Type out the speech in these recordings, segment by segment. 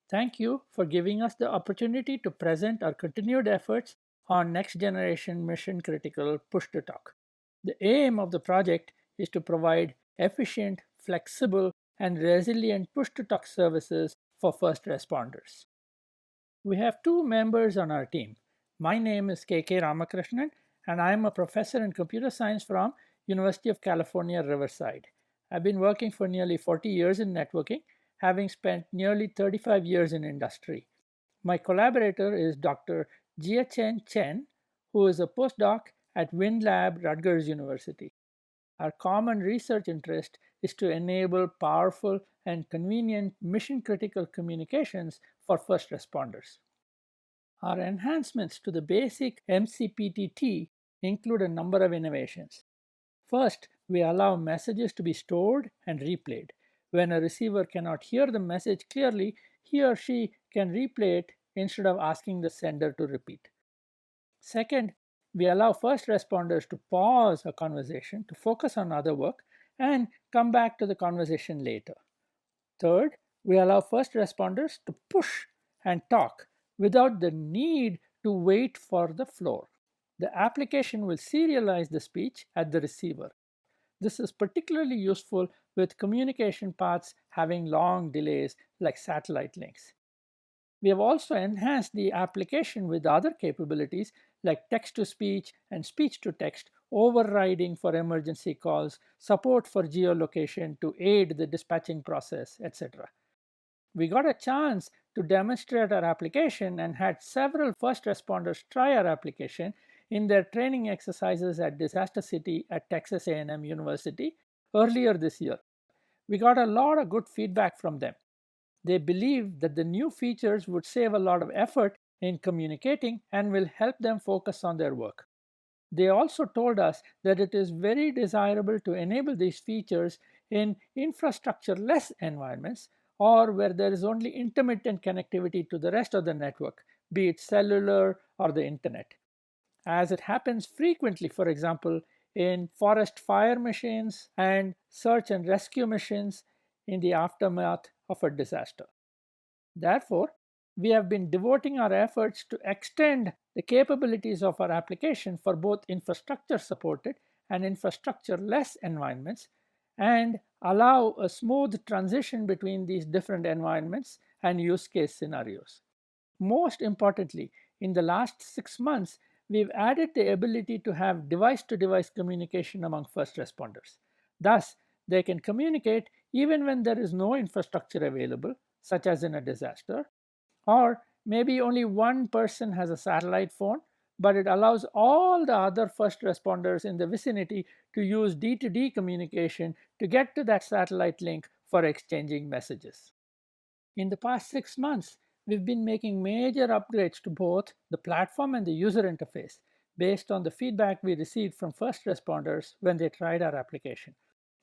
Thank you for giving us the opportunity to present our continued efforts on next generation mission critical push to talk. The aim of the project is to provide efficient, flexible, and resilient push to talk services for first responders. We have two members on our team. My name is KK Ramakrishnan, and I am a professor in computer science from University of California, Riverside. I've been working for nearly 40 years in networking, having spent nearly 35 years in industry. My collaborator is Dr. Jia-Chen Chen, who is a postdoc at WinLab, Rutgers University. Our common research interest is to enable powerful and convenient mission-critical communications for first responders. Our enhancements to the basic MCPTT include a number of innovations. First, we allow messages to be stored and replayed. When a receiver cannot hear the message clearly, he or she can replay it instead of asking the sender to repeat. Second, we allow first responders to pause a conversation to focus on other work and come back to the conversation later. Third, we allow first responders to push and talk without the need to wait for the floor. The application will serialize the speech at the receiver. This is particularly useful with communication paths having long delays like satellite links. We have also enhanced the application with other capabilities like text-to-speech and speech-to-text, overriding for emergency calls, support for geolocation to aid the dispatching process, etc. We got a chance to demonstrate our application and had several first responders try our application in their training exercises at Disaster City at Texas A&M University earlier this year. We got a lot of good feedback from them. They believe that the new features would save a lot of effort in communicating and will help them focus on their work. They also told us that it is very desirable to enable these features in infrastructure-less environments or where there is only intermittent connectivity to the rest of the network, be it cellular or the internet. As it happens frequently, for example, in forest fire missions and search and rescue missions in the aftermath of a disaster. Therefore, we have been devoting our efforts to extend the capabilities of our application for both infrastructure supported and infrastructure less environments and allow a smooth transition between these different environments and use case scenarios. Most importantly, in the last 6 months, we've added the ability to have device-to-device communication among first responders. Thus, they can communicate even when there is no infrastructure available, such as in a disaster, or maybe only one person has a satellite phone, but it allows all the other first responders in the vicinity to use D2D communication to get to that satellite link for exchanging messages. In the past 6 months, we've been making major upgrades to both the platform and the user interface based on the feedback we received from first responders when they tried our application.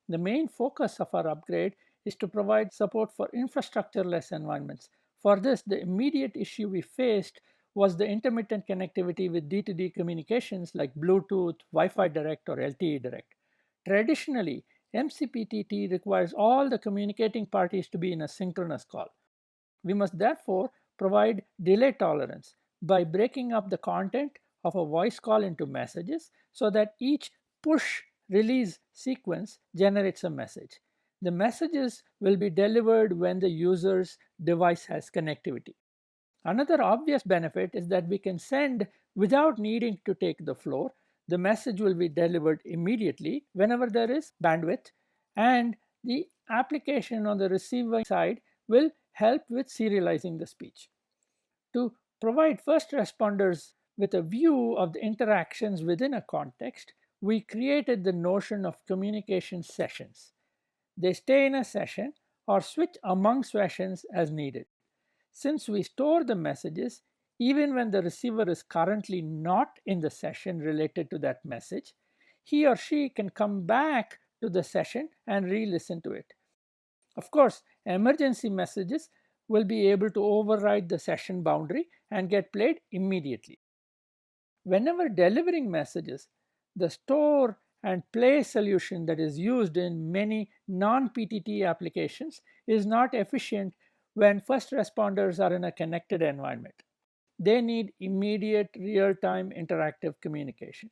The main focus of our upgrade is to provide support for infrastructure-less environments. For this, the immediate issue we faced was the intermittent connectivity with D2D communications like Bluetooth, Wi-Fi Direct, or LTE Direct. Traditionally, MCPTT requires all the communicating parties to be in a synchronous call. We must therefore provide delay tolerance by breaking up the content of a voice call into messages so that each push release sequence generates a message. The messages will be delivered when the user's device has connectivity. Another obvious benefit is that we can send without needing to take the floor. The message will be delivered immediately whenever there is bandwidth, and the application on the receiver side will help with serializing the speech. To provide first responders with a view of the interactions within a context, we created the notion of communication sessions. They stay in a session or switch among sessions as needed. Since we store the messages, even when the receiver is currently not in the session related to that message, he or she can come back to the session and re-listen to it. Of course, emergency messages will be able to override the session boundary and get played immediately. Whenever delivering messages, the store and play solution that is used in many non-PTT applications is not efficient when first responders are in a connected environment. They need immediate real-time interactive communication.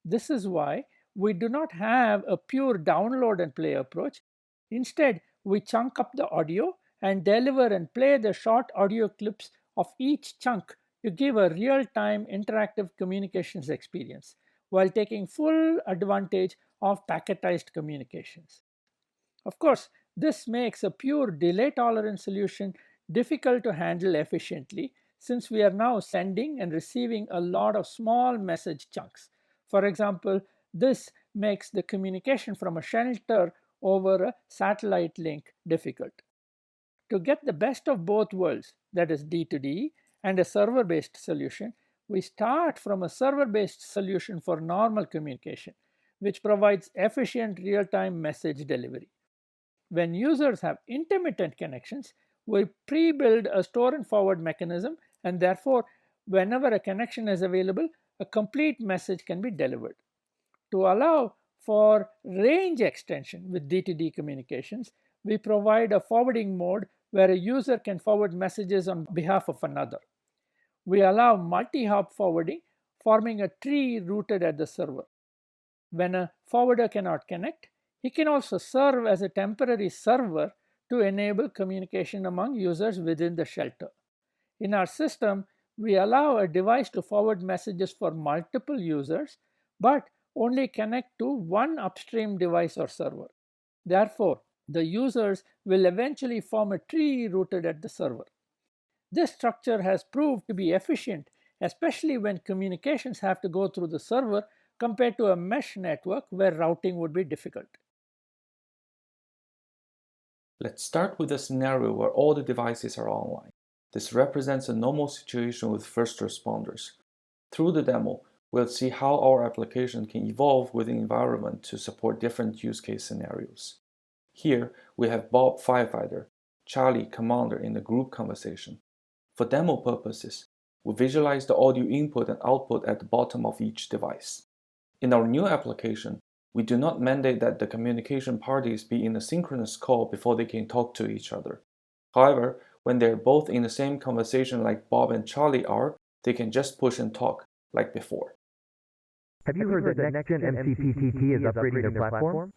This is why we do not have a pure download and play approach. Instead, we chunk up the audio and deliver and play the short audio clips of each chunk to give a real-time interactive communications experience while taking full advantage of packetized communications. Of course, this makes a pure delay tolerant solution difficult to handle efficiently since we are now sending and receiving a lot of small message chunks. For example, this makes the communication from a shelter over a satellite link difficult. To get the best of both worlds, that is D2D, and a server based solution, we start from a server based solution for normal communication, which provides efficient real time message delivery. When users have intermittent connections, we pre-build a store and forward mechanism, and therefore, whenever a connection is available, a complete message can be delivered. To allow for range extension with D2D communications, we provide a forwarding mode where a user can forward messages on behalf of another. We allow multi-hop forwarding, forming a tree rooted at the server. When a forwarder cannot connect, he can also serve as a temporary server to enable communication among users within the shelter. In our system, we allow a device to forward messages for multiple users, but only connect to one upstream device or server. Therefore, the users will eventually form a tree rooted at the server. This structure has proved to be efficient, especially when communications have to go through the server compared to a mesh network where routing would be difficult. Let's start with a scenario where all the devices are online. This represents a normal situation with first responders. Through the demo, we'll see how our application can evolve with the environment to support different use case scenarios. Here, we have Bob Firefighter, Charlie Commander in the group conversation. For demo purposes, we visualize the audio input and output at the bottom of each device. In our new application, we do not mandate that the communication parties be in a synchronous call before they can talk to each other. However, when they're both in the same conversation like Bob and Charlie are, they can just push and talk, like before. Have you heard that next-gen MCPTT is upgrading their platform?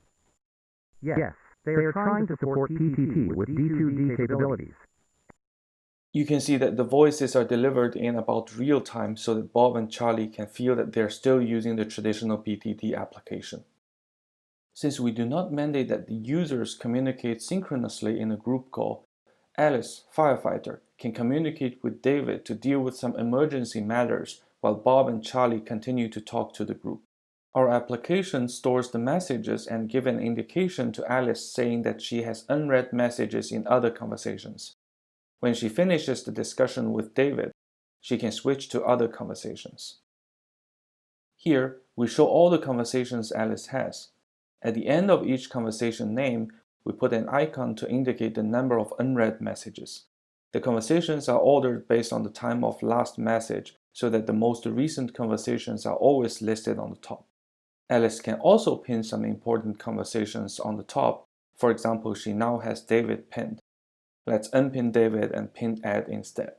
Yes, they are trying to support PTT with D2D capabilities. You can see that the voices are delivered in about real time so that Bob and Charlie can feel that they're still using the traditional PTT application. Since we do not mandate that the users communicate synchronously in a group call, Alice, Firefighter, can communicate with David to deal with some emergency matters while Bob and Charlie continue to talk to the group. Our application stores the messages and gives an indication to Alice saying that she has unread messages in other conversations. When she finishes the discussion with David, she can switch to other conversations. Here, we show all the conversations Alice has. At the end of each conversation name, we put an icon to indicate the number of unread messages. The conversations are ordered based on the time of last message so that the most recent conversations are always listed on the top. Alice can also pin some important conversations on the top. For example, she now has David pinned. Let's unpin David and pin Ed instead.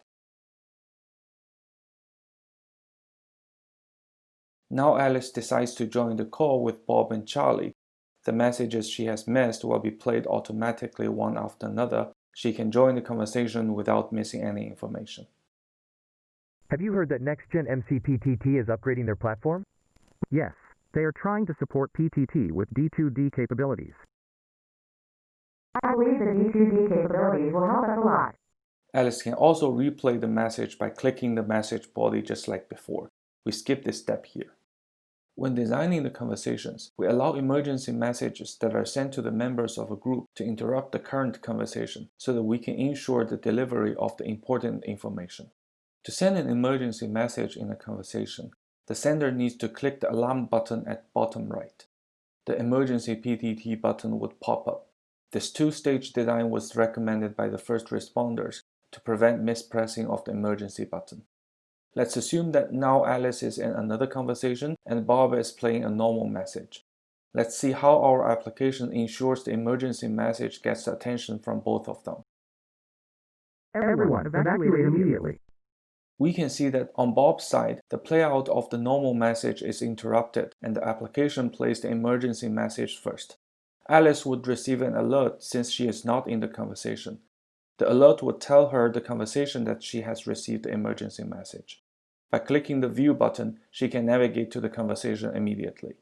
Now Alice decides to join the call with Bob and Charlie. The messages she has missed will be played automatically one after another. She can join the conversation without missing any information. Have you heard that next-gen MCPTT is upgrading their platform? Yes, they are trying to support PTT with D2D capabilities. I believe the D2D capabilities will help us a lot. Alice can also replay the message by clicking the message body just like before. We skip this step here. When designing the conversations, we allow emergency messages that are sent to the members of a group to interrupt the current conversation so that we can ensure the delivery of the important information. To send an emergency message in a conversation, the sender needs to click the alarm button at bottom right. The emergency PTT button would pop up. This two-stage design was recommended by the first responders to prevent mispressing of the emergency button. Let's assume that now Alice is in another conversation and Bob is playing a normal message. Let's see how our application ensures the emergency message gets the attention from both of them. Everyone, evacuate immediately. We can see that on Bob's side, the playout of the normal message is interrupted and the application plays the emergency message first. Alice would receive an alert since she is not in the conversation. The alert would tell her the conversation that she has received the emergency message. By clicking the View button, she can navigate to the conversation immediately.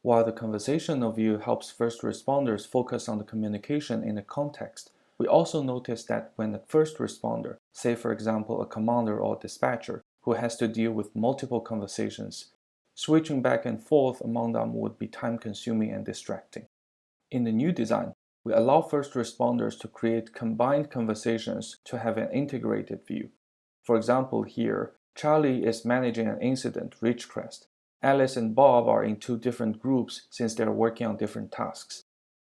While the conversational view helps first responders focus on the communication in a context, we also notice that when the first responder, say for example a commander or dispatcher, who has to deal with multiple conversations, switching back and forth among them would be time-consuming and distracting. In the new design, we allow first responders to create combined conversations to have an integrated view. For example, here, Charlie is managing an incident, Ridgecrest. Alice and Bob are in two different groups since they are working on different tasks.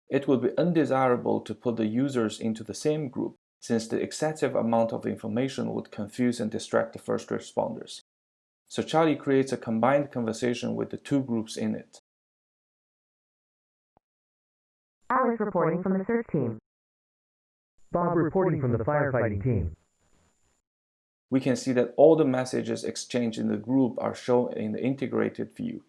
It would be undesirable to put the users into the same group since the excessive amount of information would confuse and distract the first responders. So Charlie creates a combined conversation with the two groups in it. Alice reporting from the search team. Bob reporting from the firefighting team. We can see that all the messages exchanged in the group are shown in the integrated view.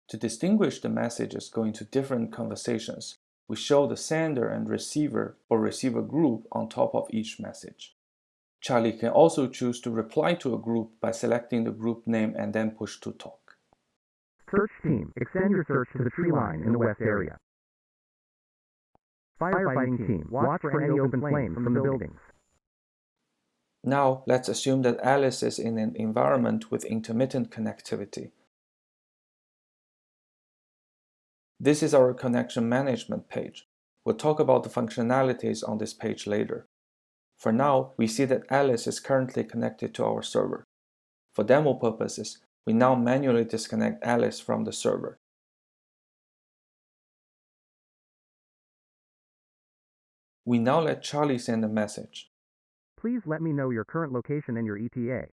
To distinguish the messages going to different conversations, we show the sender and receiver or receiver group on top of each message. Charlie can also choose to reply to a group by selecting the group name and then push to talk. Search team, extend your search to the tree line in the west area. Firefighting team, watch for any open flames from the buildings. Now, let's assume that Alice is in an environment with intermittent connectivity. This is our connection management page. We'll talk about the functionalities on this page later. For now, we see that Alice is currently connected to our server. For demo purposes, we now manually disconnect Alice from the server. We now let Charlie send a message. Please let me know your current location and your ETA.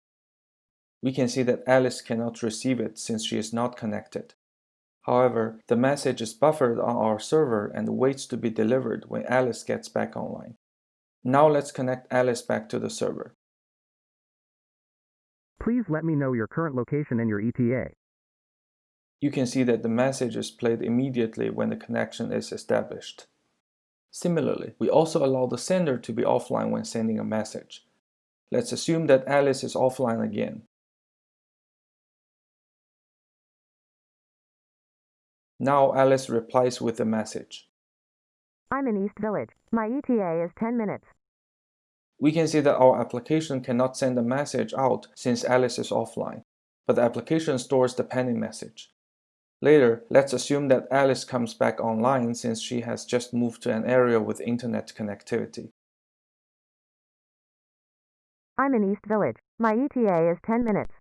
We can see that Alice cannot receive it since she is not connected. However, the message is buffered on our server and waits to be delivered when Alice gets back online. Now let's connect Alice back to the server. Please let me know your current location and your ETA. You can see that the message is played immediately when the connection is established. Similarly, we also allow the sender to be offline when sending a message. Let's assume that Alice is offline again. Now Alice replies with a message. I'm in East Village. My ETA is 10 minutes. We can see that our application cannot send a message out since Alice is offline, but the application stores the pending message. Later, let's assume that Alice comes back online since she has just moved to an area with internet connectivity. I'm in East Village. My ETA is 10 minutes.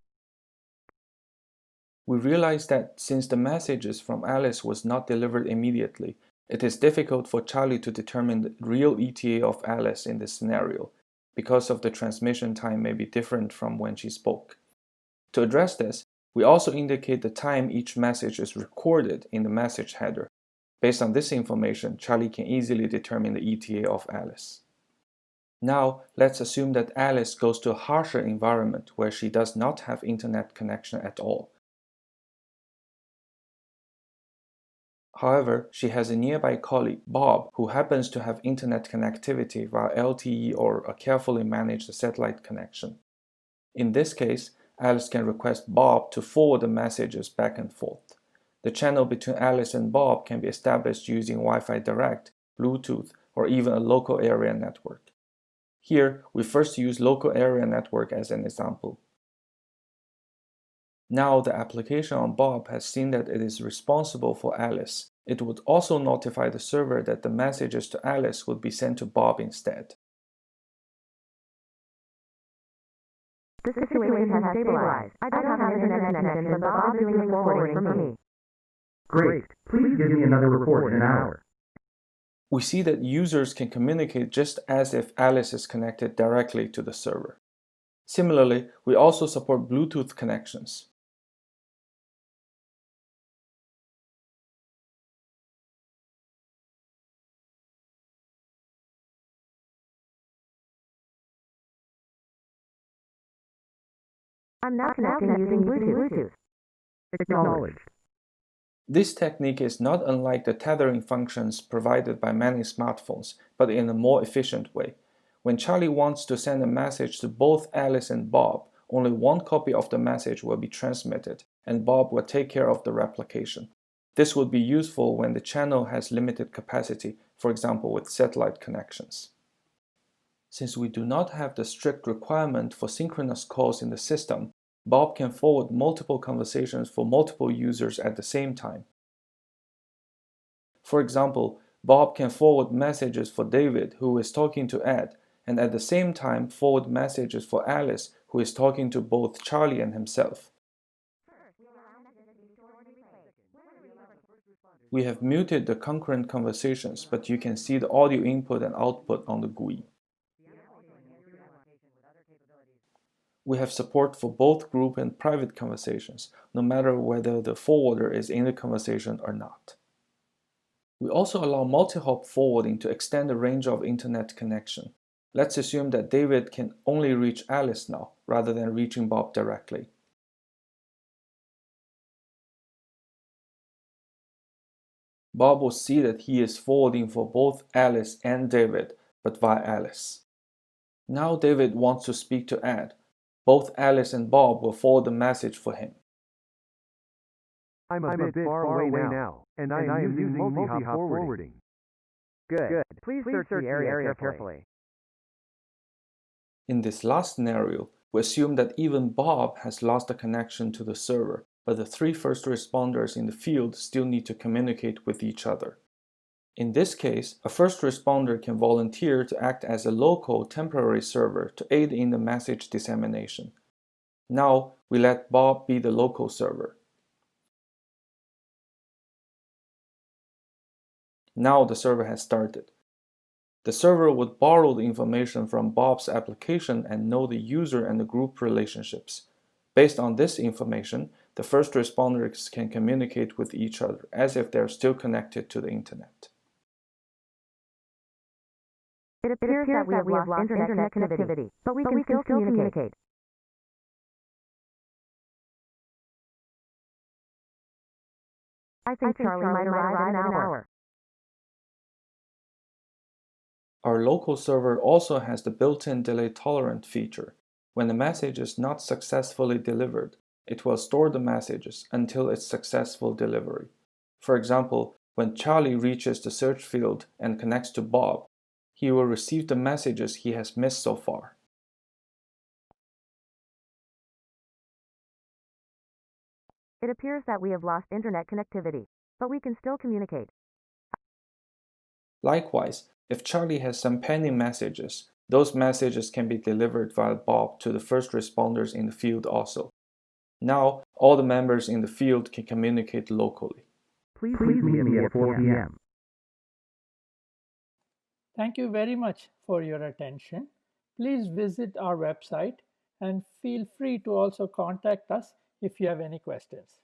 We realize that since the messages from Alice was not delivered immediately, it is difficult for Charlie to determine the real ETA of Alice in this scenario, because of the transmission time may be different from when she spoke. To address this, we also indicate the time each message is recorded in the message header. Based on this information, Charlie can easily determine the ETA of Alice. Now, let's assume that Alice goes to a harsher environment where she does not have internet connection at all. However, she has a nearby colleague, Bob, who happens to have internet connectivity via LTE or a carefully managed satellite connection. In this case, Alice can request Bob to forward the messages back and forth. The channel between Alice and Bob can be established using Wi-Fi Direct, Bluetooth, or even a local area network. Here, we first use local area network as an example. Now the application on Bob has seen that it is responsible for Alice. It would also notify the server that the messages to Alice would be sent to Bob instead. The situation has stabilized. I don't have an internet connection, but Bob's doing the forwarding for me. Great. Please give me another report in an hour. We see that users can communicate just as if Alice is connected directly to the server. Similarly, we also support Bluetooth connections. I'm now connecting using Bluetooth. Acknowledged. This technique is not unlike the tethering functions provided by many smartphones, but in a more efficient way. When Charlie wants to send a message to both Alice and Bob, only one copy of the message will be transmitted, and Bob will take care of the replication. This would be useful when the channel has limited capacity, for example with satellite connections. Since we do not have the strict requirement for synchronous calls in the system, Bob can forward multiple conversations for multiple users at the same time. For example, Bob can forward messages for David, who is talking to Ed, and at the same time forward messages for Alice, who is talking to both Charlie and himself. We have muted the concurrent conversations, but you can see the audio input and output on the GUI. We have support for both group and private conversations, no matter whether the forwarder is in the conversation or not. We also allow multi-hop forwarding to extend the range of internet connection. Let's assume that David can only reach Alice now, rather than reaching Bob directly. Bob will see that he is forwarding for both Alice and David, but via Alice. Now David wants to speak to Ed. Both Alice and Bob will forward the message for him. I'm a bit far away now, and I am using multi-hop forwarding. Good. Please search the area carefully. In this last scenario, we assume that even Bob has lost a connection to the server, but the three first responders in the field still need to communicate with each other. In this case, a first responder can volunteer to act as a local temporary server to aid in the message dissemination. Now, we let Bob be the local server. Now the server has started. The server would borrow the information from Bob's application and know the user and the group relationships. Based on this information, the first responders can communicate with each other as if they are still connected to the internet. It appears that we have lost internet connectivity, but we can still communicate. I think Charlie might arrive in an hour. Our local server also has the built-in delay tolerant feature. When the message is not successfully delivered, it will store the messages until its successful delivery. For example, when Charlie reaches the search field and connects to Bob, he will receive the messages he has missed so far. It appears that we have lost internet connectivity, but we can still communicate. Likewise, if Charlie has some pending messages, those messages can be delivered via Bob to the first responders in the field also. Now, all the members in the field can communicate locally. Please meet me at 4 p.m. Thank you very much for your attention. Please visit our website and feel free to also contact us if you have any questions.